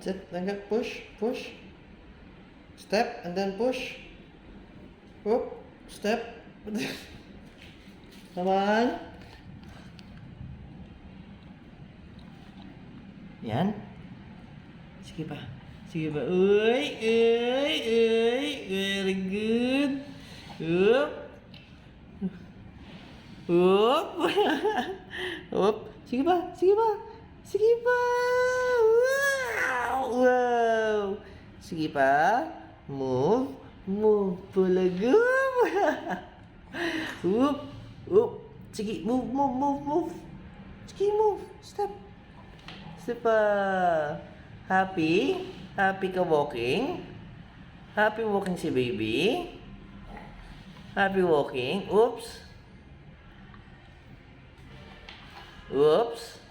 That's it. Then push, push. Step, and then push. Whoop, step. Come on. Yan. Sige pa. Sige pa. Uy, uy, uy. Very good. Whoop. Whoop. Whoop. Sige pa. Sige pa. Sige pa. Wow. Wow. Sige pa. Move. Move. Pulagum. Whoop. Whoop. Sige. Move, move, move, move. Sige, move. Step. Step pa. Happy? Happy ka walking? Happy walking si baby? Happy walking? Oops. Oops.